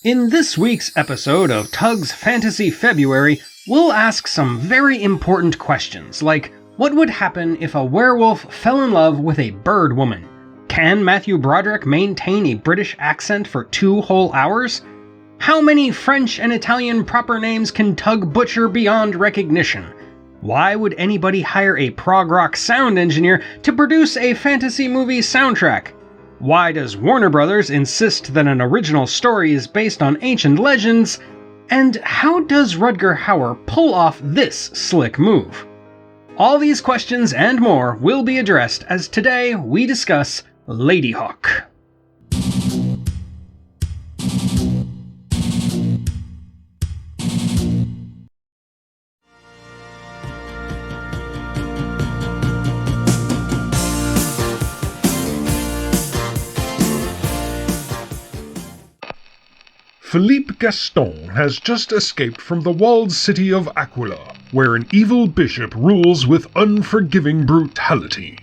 In this week's episode of Tug's Fantasy February, we'll ask some very important questions, like what would happen if a werewolf fell in love with a bird woman? Can Matthew Broderick maintain a British accent for 2 whole hours? How many French and Italian proper names can Tug butcher beyond recognition? Why would anybody hire a prog rock sound engineer to produce a fantasy movie soundtrack? Why does Warner Brothers insist that an original story is based on ancient legends? And how does Rutger Hauer pull off this slick move? All these questions and more will be addressed as today we discuss Ladyhawke. Philippe Gaston has just escaped from the walled city of Aquila, where an evil bishop rules with unforgiving brutality.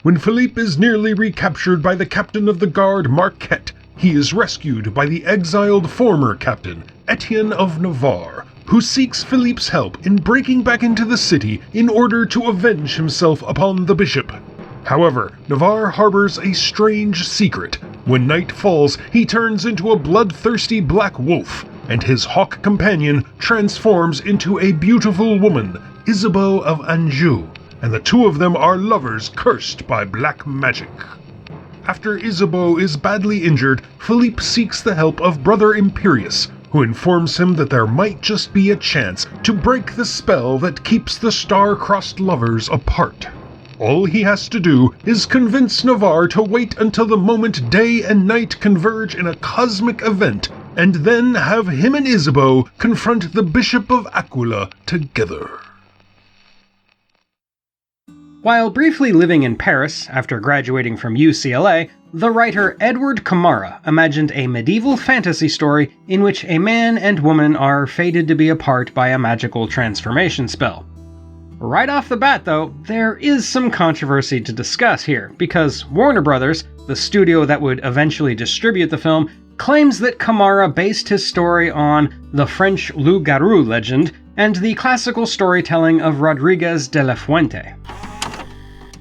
When Philippe is nearly recaptured by the captain of the guard Marquette, he is rescued by the exiled former captain, Etienne of Navarre, who seeks Philippe's help in breaking back into the city in order to avenge himself upon the bishop. However, Navarre harbors a strange secret. When night falls, he turns into a bloodthirsty black wolf, and his hawk companion transforms into a beautiful woman, Isabeau of Anjou, and the two of them are lovers cursed by black magic. After Isabeau is badly injured, Philippe seeks the help of Brother Imperius, who informs him that there might just be a chance to break the spell that keeps the star-crossed lovers apart. All he has to do is convince Navarre to wait until the moment day and night converge in a cosmic event, and then have him and Isabeau confront the Bishop of Aquila together. While briefly living in Paris after graduating from UCLA, the writer Edward Kamara imagined a medieval fantasy story in which a man and woman are fated to be apart by a magical transformation spell. Right off the bat, though, there is some controversy to discuss here, because Warner Brothers, the studio that would eventually distribute the film, claims that Kamara based his story on the French loup-garou legend and the classical storytelling of Rodriguez de la Fuente.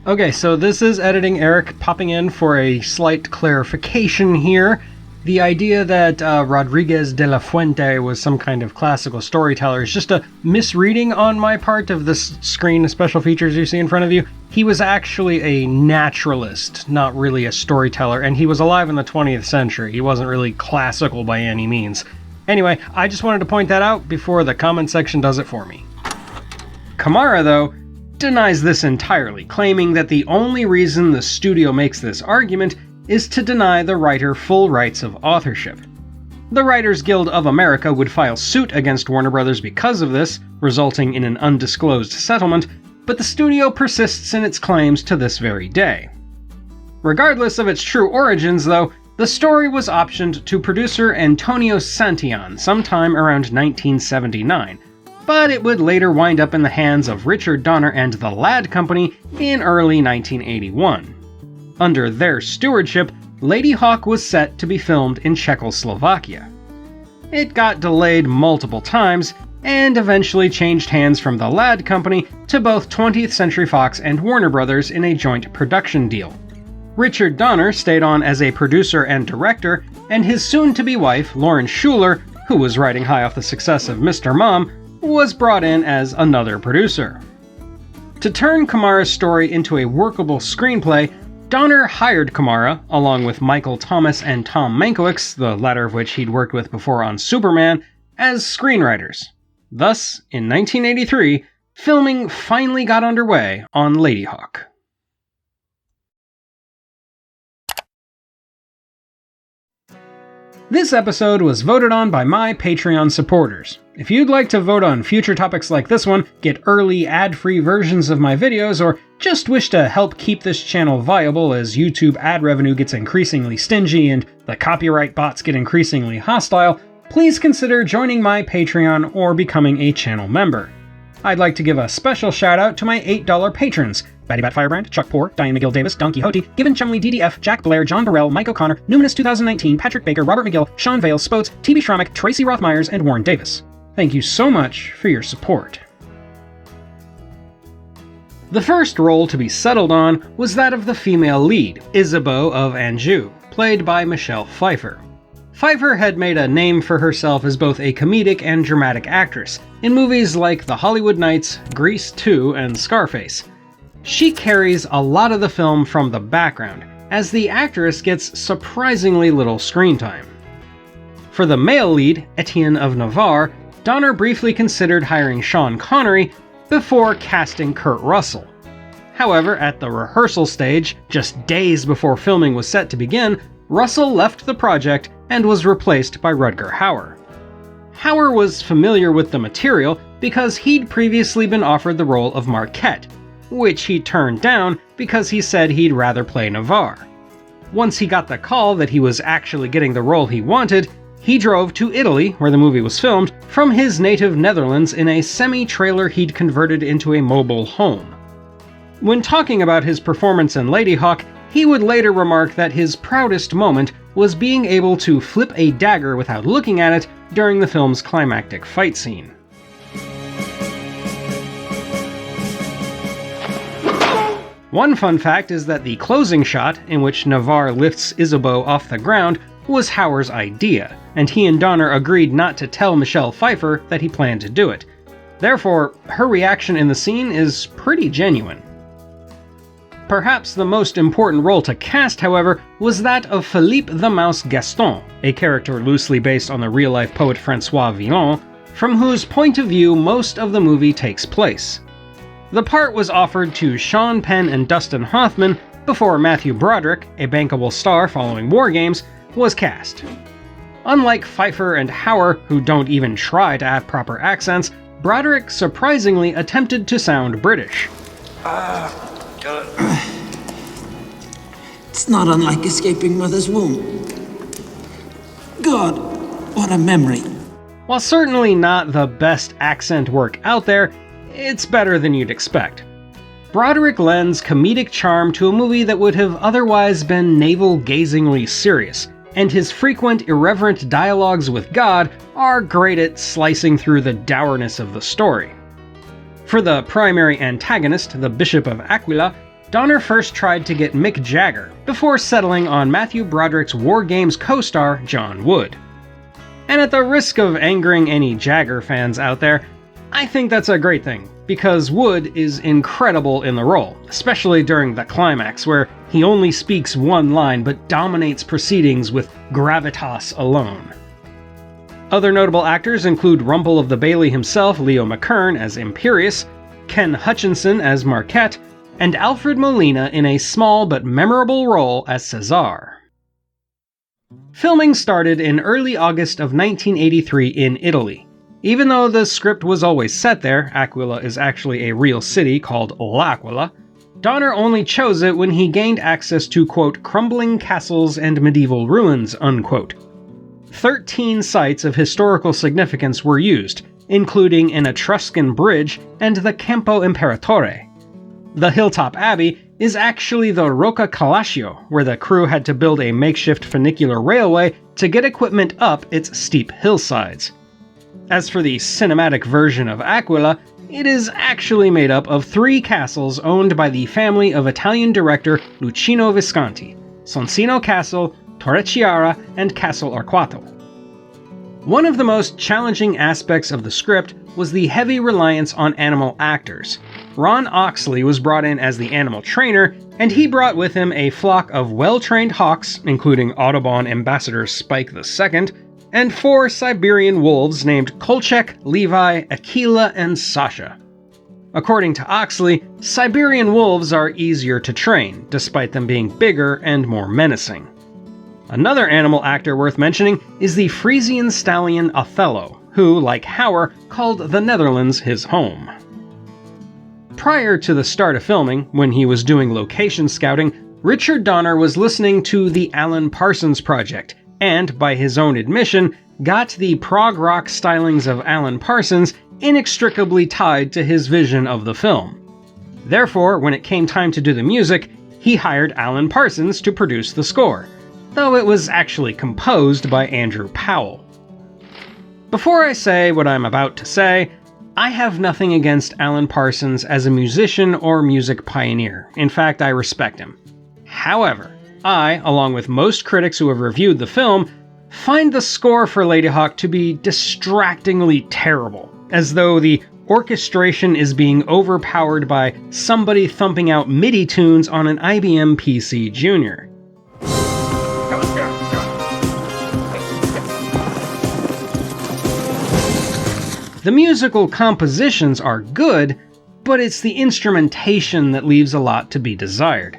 Okay, so this is Editing Eric popping in for a slight clarification here. The idea that Rodriguez de la Fuente was some kind of classical storyteller is just a misreading on my part of this screen special features you see in front of you. He was actually a naturalist, not really a storyteller, and he was alive in the 20th century. He wasn't really classical by any means. Anyway, I just wanted to point that out before the comment section does it for me. Kamara, though, denies this entirely, claiming that the only reason the studio makes this argument is to deny the writer full rights of authorship. The Writers Guild of America would file suit against Warner Brothers because of this, resulting in an undisclosed settlement, but the studio persists in its claims to this very day. Regardless of its true origins, though, the story was optioned to producer Antonio Santillan sometime around 1979, but it would later wind up in the hands of Richard Donner and the Ladd Company in early 1981. Under their stewardship, Ladyhawke was set to be filmed in Czechoslovakia. It got delayed multiple times, and eventually changed hands from the Ladd Company to both 20th Century Fox and Warner Brothers in a joint production deal. Richard Donner stayed on as a producer and director, and his soon-to-be wife, Lauren Schuler, who was riding high off the success of Mr. Mom, was brought in as another producer. To turn Kamara's story into a workable screenplay, Donner hired Kamara, along with Michael Thomas and Tom Mankiewicz, the latter of which he'd worked with before on Superman, as screenwriters. Thus, in 1983, filming finally got underway on Ladyhawke. This episode was voted on by my Patreon supporters. If you'd like to vote on future topics like this one, get early ad-free versions of my videos, or just wish to help keep this channel viable as YouTube ad revenue gets increasingly stingy and the copyright bots get increasingly hostile, please consider joining my Patreon or becoming a channel member. I'd like to give a special shout out to my $8 patrons, Batty Bat Firebrand, Chuck Poor, Diane McGill Davis, Don Quixote, Given Chumley DDF, Jack Blair, John Burrell, Mike O'Connor, Numinous 2019, Patrick Baker, Robert McGill, Sean Vale, Spoats, TB Schromick, Tracy Roth Myers, and Warren Davis. Thank you so much for your support. The first role to be settled on was that of the female lead, Isabeau of Anjou, played by Michelle Pfeiffer. Pfeiffer had made a name for herself as both a comedic and dramatic actress in movies like The Hollywood Knights, Grease 2, and Scarface. She carries a lot of the film from the background, as the actress gets surprisingly little screen time. For the male lead, Etienne of Navarre, Donner briefly considered hiring Sean Connery before casting Kurt Russell. However, at the rehearsal stage, just days before filming was set to begin, Russell left the project and was replaced by Rutger Hauer. Hauer was familiar with the material because he'd previously been offered the role of Marquette, which he turned down because he said he'd rather play Navarre. Once he got the call that he was actually getting the role he wanted, he drove to Italy, where the movie was filmed, from his native Netherlands in a semi-trailer he'd converted into a mobile home. When talking about his performance in Ladyhawke, he would later remark that his proudest moment was being able to flip a dagger without looking at it during the film's climactic fight scene. One fun fact is that the closing shot, in which Navarre lifts Isabeau off the ground, was Hauer's idea, and he and Donner agreed not to tell Michelle Pfeiffer that he planned to do it. Therefore, her reaction in the scene is pretty genuine. Perhaps the most important role to cast, however, was that of Philippe the Mouse Gaston, a character loosely based on the real-life poet François Villon, from whose point of view most of the movie takes place. The part was offered to Sean Penn and Dustin Hoffman before Matthew Broderick, a bankable star following War Games, was cast. Unlike Pfeiffer and Hauer, who don't even try to have proper accents, Broderick surprisingly attempted to sound British. It's not unlike escaping mother's womb. God, what a memory. While certainly not the best accent work out there, it's better than you'd expect. Broderick lends comedic charm to a movie that would have otherwise been navel-gazingly serious, and his frequent irreverent dialogues with God are great at slicing through the dourness of the story. For the primary antagonist, the Bishop of Aquila, Donner first tried to get Mick Jagger, before settling on Matthew Broderick's War Games co-star John Wood. And at the risk of angering any Jagger fans out there, I think that's a great thing, because Wood is incredible in the role, especially during the climax, where he only speaks one line but dominates proceedings with gravitas alone. Other notable actors include Rumple of the Bailey himself, Leo McKern, as Imperius, Ken Hutchinson as Marquette, and Alfred Molina in a small but memorable role as Cesar. Filming started in early August of 1983 in Italy. Even though the script was always set there, Aquila is actually a real city called L'Aquila, Donner only chose it when he gained access to, quote, crumbling castles and medieval ruins, unquote. 13 sites of historical significance were used, including an Etruscan bridge and the Campo Imperatore. The Hilltop Abbey is actually the Rocca Calascio, where the crew had to build a makeshift funicular railway to get equipment up its steep hillsides. As for the cinematic version of Aquila, it is actually made up of 3 castles owned by the family of Italian director Luchino Visconti: Sonsino Castle, Torre-Chiara, and Castle Arquato. One of the most challenging aspects of the script was the heavy reliance on animal actors. Ron Oxley was brought in as the animal trainer, and he brought with him a flock of well-trained hawks, including Audubon Ambassador Spike II, and 4 Siberian wolves named Kolchak, Levi, Aquila, and Sasha. According to Oxley, Siberian wolves are easier to train, despite them being bigger and more menacing. Another animal actor worth mentioning is the Frisian stallion Othello, who, like Hauer, called the Netherlands his home. Prior to the start of filming, when he was doing location scouting, Richard Donner was listening to the Alan Parsons Project, and, by his own admission, got the prog rock stylings of Alan Parsons inextricably tied to his vision of the film. Therefore, when it came time to do the music, he hired Alan Parsons to produce the score, though it was actually composed by Andrew Powell. Before I say what I'm about to say, I have nothing against Alan Parsons as a musician or music pioneer. In fact, I respect him. However, I, along with most critics who have reviewed the film, find the score for Ladyhawke to be distractingly terrible, as though the orchestration is being overpowered by somebody thumping out MIDI tunes on an IBM PC Junior. The musical compositions are good, but it's the instrumentation that leaves a lot to be desired.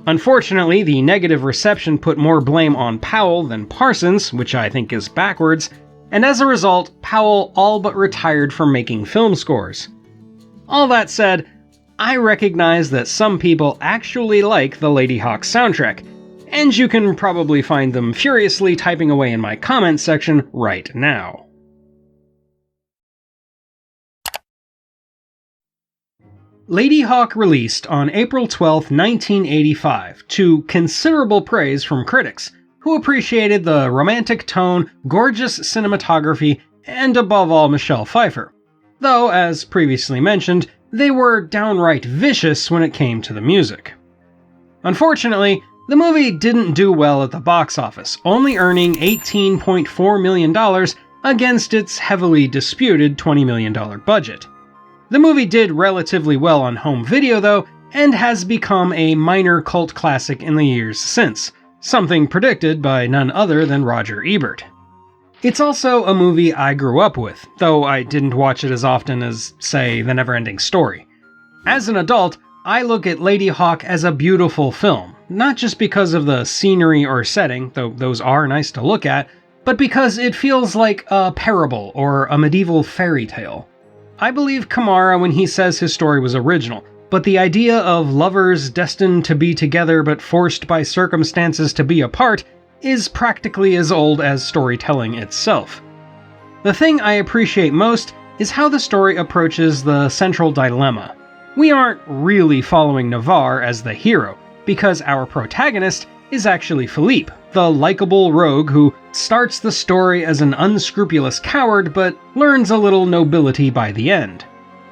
Unfortunately, the negative reception put more blame on Powell than Parsons, which I think is backwards, and as a result, Powell all but retired from making film scores. All that said, I recognize that some people actually like the Ladyhawke soundtrack, and you can probably find them furiously typing away in my comments section right now. Ladyhawke released on April 12, 1985, to considerable praise from critics, who appreciated the romantic tone, gorgeous cinematography, and above all Michelle Pfeiffer. Though, as previously mentioned, they were downright vicious when it came to the music. Unfortunately, the movie didn't do well at the box office, only earning $18.4 million against its heavily disputed $20 million budget. The movie did relatively well on home video though, and has become a minor cult classic in the years since, something predicted by none other than Roger Ebert. It's also a movie I grew up with, though I didn't watch it as often as, say, The Neverending Story. As an adult, I look at Ladyhawke as a beautiful film, not just because of the scenery or setting, though those are nice to look at, but because it feels like a parable or a medieval fairy tale. I believe Kamara when he says his story was original, but the idea of lovers destined to be together but forced by circumstances to be apart is practically as old as storytelling itself. The thing I appreciate most is how the story approaches the central dilemma. We aren't really following Navarre as the hero, because our protagonist is actually Philippe, the likable rogue who starts the story as an unscrupulous coward but learns a little nobility by the end.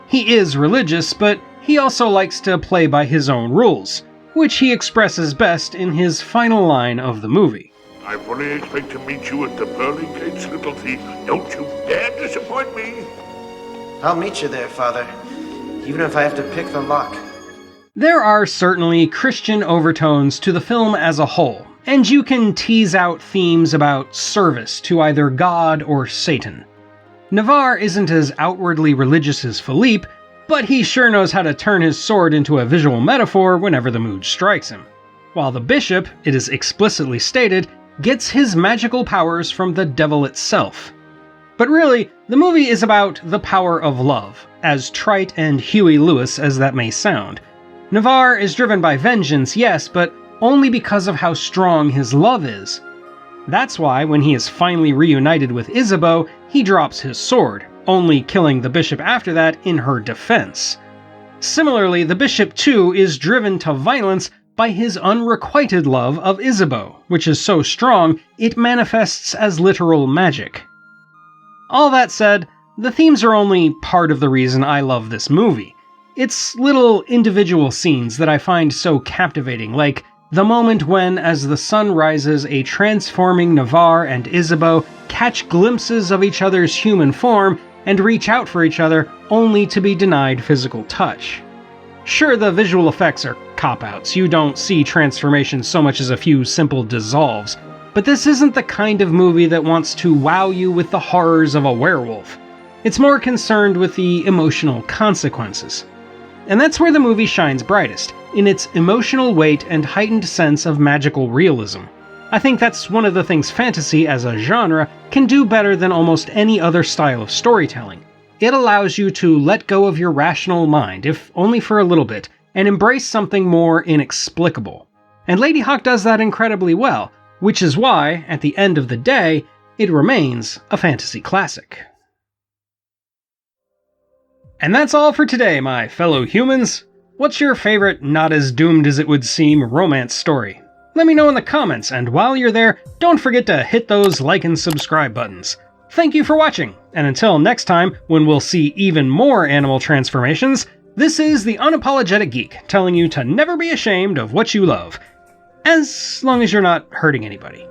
He is religious, but he also likes to play by his own rules, which he expresses best in his final line of the movie. I fully expect to meet you at the pearly gates, little thief. Don't you dare disappoint me! I'll meet you there, Father, even if I have to pick the lock. There are certainly Christian overtones to the film as a whole, and you can tease out themes about service to either God or Satan. Navarre isn't as outwardly religious as Philippe, but he sure knows how to turn his sword into a visual metaphor whenever the mood strikes him. While the bishop, it is explicitly stated, gets his magical powers from the devil itself. But really, the movie is about the power of love, as trite and Huey Lewis as that may sound. Navarre is driven by vengeance, yes, but only because of how strong his love is. That's why, when he is finally reunited with Isabeau, he drops his sword, only killing the bishop after that in her defense. Similarly, the bishop too is driven to violence by his unrequited love of Isabeau, which is so strong it manifests as literal magic. All that said, the themes are only part of the reason I love this movie. It's little individual scenes that I find so captivating, like the moment when, as the sun rises, a transforming Navarre and Isabeau catch glimpses of each other's human form and reach out for each other only to be denied physical touch. Sure, the visual effects are cop-outs, you don't see transformations so much as a few simple dissolves, but this isn't the kind of movie that wants to wow you with the horrors of a werewolf. It's more concerned with the emotional consequences. And that's where the movie shines brightest, in its emotional weight and heightened sense of magical realism. I think that's one of the things fantasy as a genre can do better than almost any other style of storytelling. It allows you to let go of your rational mind, if only for a little bit, and embrace something more inexplicable. And Ladyhawke does that incredibly well, which is why, at the end of the day, it remains a fantasy classic. And that's all for today, my fellow humans. What's your favorite not as doomed as it would seem romance story? Let me know in the comments, and while you're there, don't forget to hit those like and subscribe buttons. Thank you for watching, and until next time, when we'll see even more animal transformations, this is the Unapologetic Geek, telling you to never be ashamed of what you love. As long as you're not hurting anybody.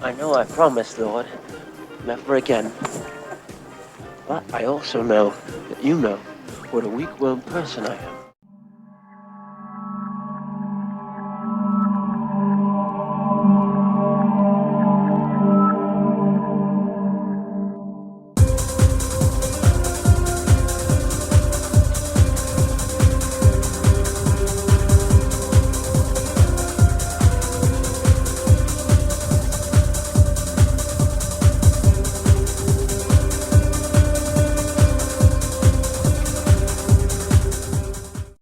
I know I promised, Lord, never again. But I also know that you know what a weak-willed person I am.